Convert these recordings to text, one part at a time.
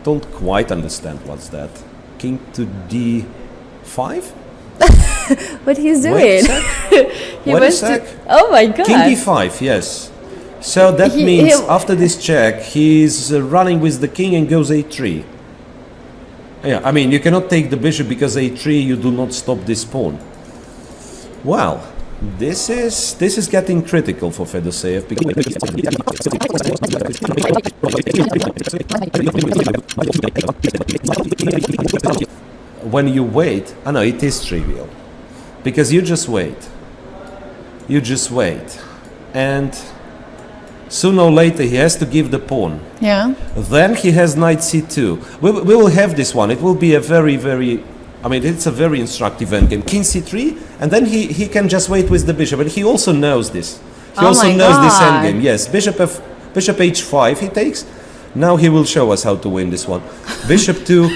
don't quite understand what's that. King to d5? What he's doing? Wait a sec. He Wait a went sec. to. Oh my god. King d5, yes. So that means after this check, he's running with the king and goes a3. Yeah, I mean, you cannot take the bishop because a3, you do not stop this pawn. Well, this is getting critical for Fedoseev when you wait. I know it is trivial because you just wait. You just wait, and sooner or later he has to give the pawn. Yeah. Then he has knight c2. We will have this one. It will be a very, very, I mean, it's a very instructive endgame. King c3, and then he can just wait with the bishop. And he also knows this. He also knows this endgame. Yes, bishop h5 he takes. Now he will show us how to win this one. Bishop to,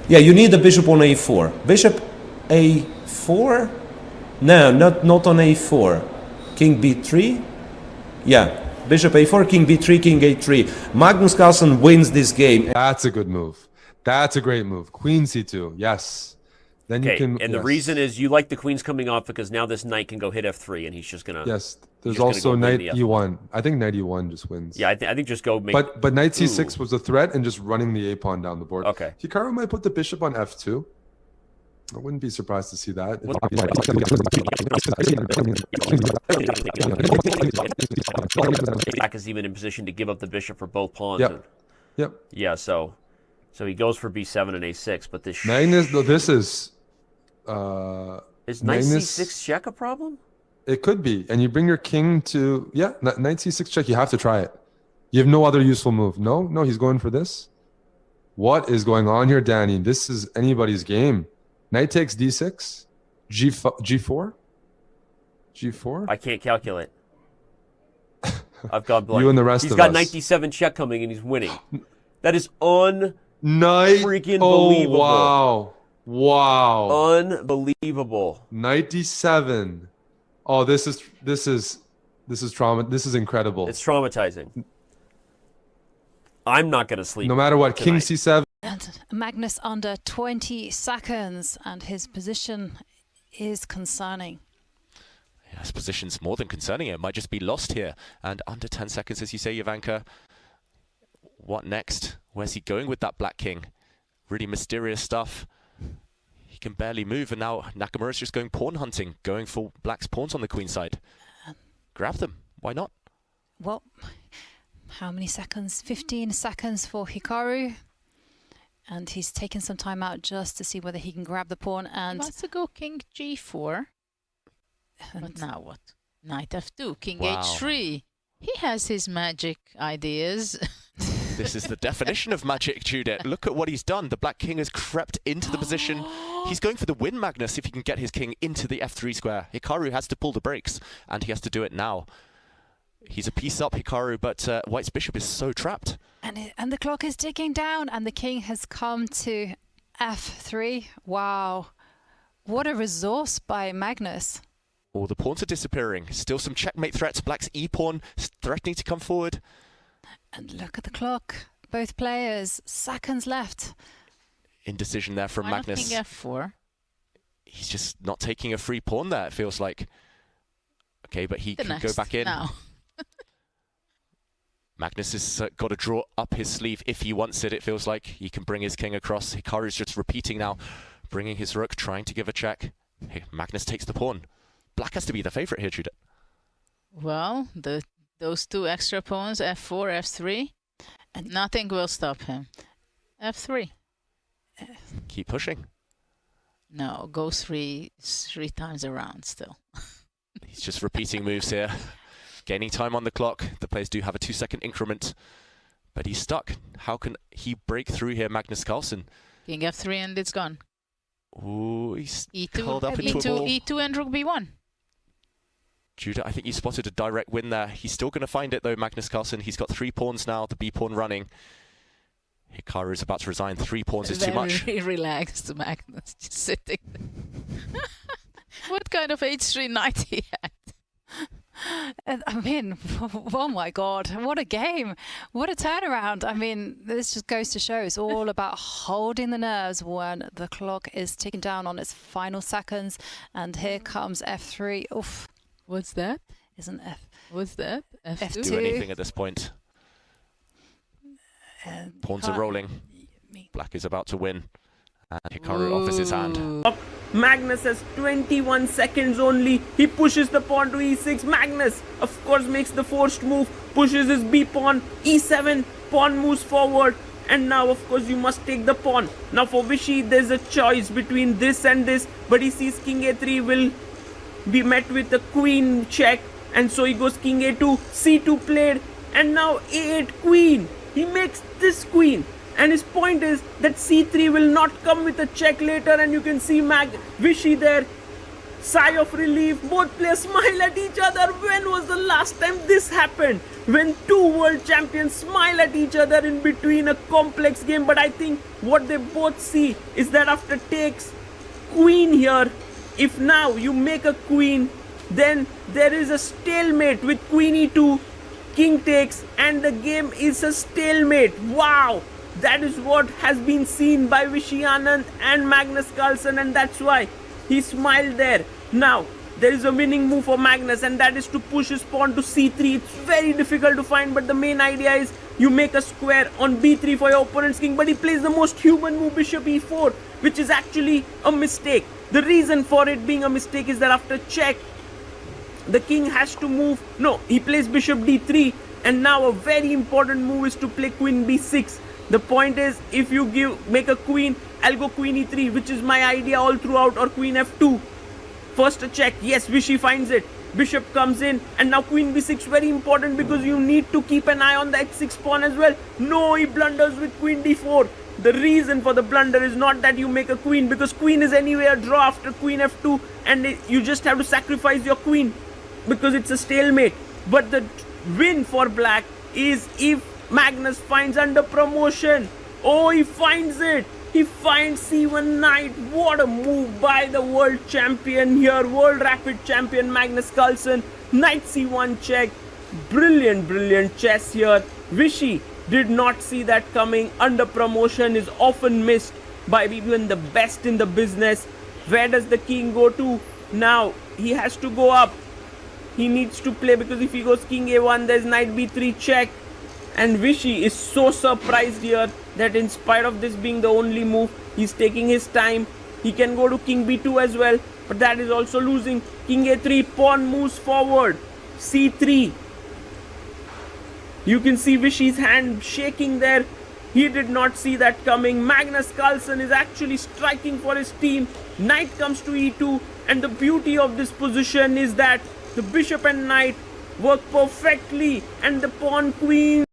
yeah, you need a bishop on a4. Bishop a4? No, not on a4. King b3? Yeah. Bishop a4, king b3, king a3. Magnus Carlsen wins this game. That's a good move. That's a great move. Queen c2, yes. Then you can. And the reason is you like the queens coming off because now this knight can go hit f3, and he's just gonna. Yes. There's also knight e1. I think knight e1 just wins. Yeah, I think just go make. But knight c6 was a threat, and just running the a pawn down the board. Okay. Hikaru might put the bishop on f2. I wouldn't be surprised to see that. Black is even in position to give up the bishop for both pawns. Yep. Yep. Yeah, so he goes for b7 and a6, but this Magnus, this is knight c6 check a problem? It could be, and you bring your king to knight c6 check. You have to try it. You have no other useful move. No, he's going for this. What is going on here, Danny? This is anybody's game. Knight takes d6, g4, g4. I can't calculate. I've gone blank. You and the rest He's of got us. knight d7 check coming, and he's winning. That is freaking Oh, believable. wow. Unbelievable. Knight d7. Oh, this is trauma. This is incredible. It's traumatizing. I'm not going to sleep. No matter what, tonight. king c7. And Magnus under 20 seconds, and his position is concerning. Yeah, his position's more than concerning. It might just be lost here. And under 10 seconds, as you say, Ivanka. What next? Where's he going with that black king? Really mysterious stuff. He can barely move, and now Nakamura's just going pawn hunting, going for black's pawns on the queen side. Grab them. Why not? Well, how many seconds? 15 seconds for Hikaru. And he's taken some time out just to see whether he can grab the pawn. And he wants to go king g4. But now what? Knight f2, king h3. He has his magic ideas. This is the definition of magic, Judith. Look at what he's done. The black king has crept into the position. He's going for the win, Magnus, if he can get his king into the f3 square. Hikaru has to pull the brakes, and he has to do it now. He's a piece up, Hikaru, but White's bishop is so trapped. And the clock is ticking down, and the king has come to f3. Wow. What a resource by Magnus. All the pawns are disappearing. Still some checkmate threats. Black's e-pawn threatening to come forward. And look at the clock. Both players, seconds left. Indecision there from Magnus. King f4. He's just not taking a free pawn there, it feels like. Okay, but he can go back in. Now. Magnus has got to draw up his sleeve if he wants it, it feels like. He can bring his king across. Hikaru's just repeating now, bringing his rook, trying to give a check. Hey, Magnus takes the pawn. Black has to be the favourite here, Judith. Well, those two extra pawns, f4, f3, and nothing will stop him. f3. Keep pushing. No, go three times around still. He's just repeating moves here. Gaining time on the clock. The players do have a 2-second increment, but he's stuck. How can he break through here, Magnus Carlsen? King f3 and it's gone. Ooh, he's e2, curled up into a ball. e2 and rook b1. Judah, I think you spotted a direct win there. He's still going to find it though, Magnus Carlsen. He's got 3 pawns now, the b pawn running. Hikaru is about to resign. 3 pawns is too much. Very relaxed, Magnus, just sitting there. What kind of h3 knight he had? I mean, oh my God, what a game. What a turnaround. I mean, this just goes to show it's all about holding the nerves when the clock is ticking down on its final seconds. And here comes F3. Oof. What's that? Isn't F? What's that? F2? Do anything at this point. Pawns are rolling. Black is about to win. And Hikaru offers his hand. Magnus has 21 seconds only. He pushes the pawn to e6. Magnus, of course, makes the forced move, pushes his b pawn, e7, pawn moves forward. And now, of course, you must take the pawn. Now for Vishy, there's a choice between this and this, but he sees king a3 will be met with a queen check. And so he goes king a2, c2 played, and now a8 queen. He makes this queen. And his point is that c3 will not come with a check later, and you can see Vishy there. Sigh of relief, both players smile at each other. When was the last time this happened? When two world champions smile at each other in between a complex game. But I think what they both see is that after takes queen here, if now you make a queen, then there is a stalemate with queen e2, king takes, and the game is a stalemate. Wow! That is what has been seen by Vishy Anand and Magnus Carlsen, and that's why he smiled there. Now, there is a winning move for Magnus, and that is to push his pawn to c3. It's very difficult to find, but the main idea is you make a square on b3 for your opponent's king, but he plays the most human move, bishop e4, which is actually a mistake. The reason for it being a mistake is that after check, the king has to move. No, he plays bishop d3, and now a very important move is to play queen b6. The point is, if you make a queen, I'll go queen e3, which is my idea all throughout, or queen f2. First a check, yes, Vishy finds it. Bishop comes in, and now queen b6, very important because you need to keep an eye on the h6 pawn as well. No, he blunders with queen d4. The reason for the blunder is not that you make a queen, because queen is anyway a draw after queen f2, and you just have to sacrifice your queen because it's a stalemate. But the win for black is if Magnus finds under promotion. Oh, he finds it. He finds c1 knight. What a move by the world champion here, world rapid champion Magnus Carlsen. Knight c1 check. Brilliant, brilliant chess here. Vishy did not see that coming. Under promotion is often missed by even the best in the business. Where does the king go to? Now he has to go up. He needs to play, because if he goes king a1, there's knight b3 check. And Vishy is so surprised here that in spite of this being the only move, he's taking his time. He can go to king b2 as well, but that is also losing. King a3, pawn moves forward. c3. You can see Vishy's hand shaking there. He did not see that coming. Magnus Carlsen is actually striking for his team. Knight comes to e2, and the beauty of this position is that the bishop and knight work perfectly, and the pawn queen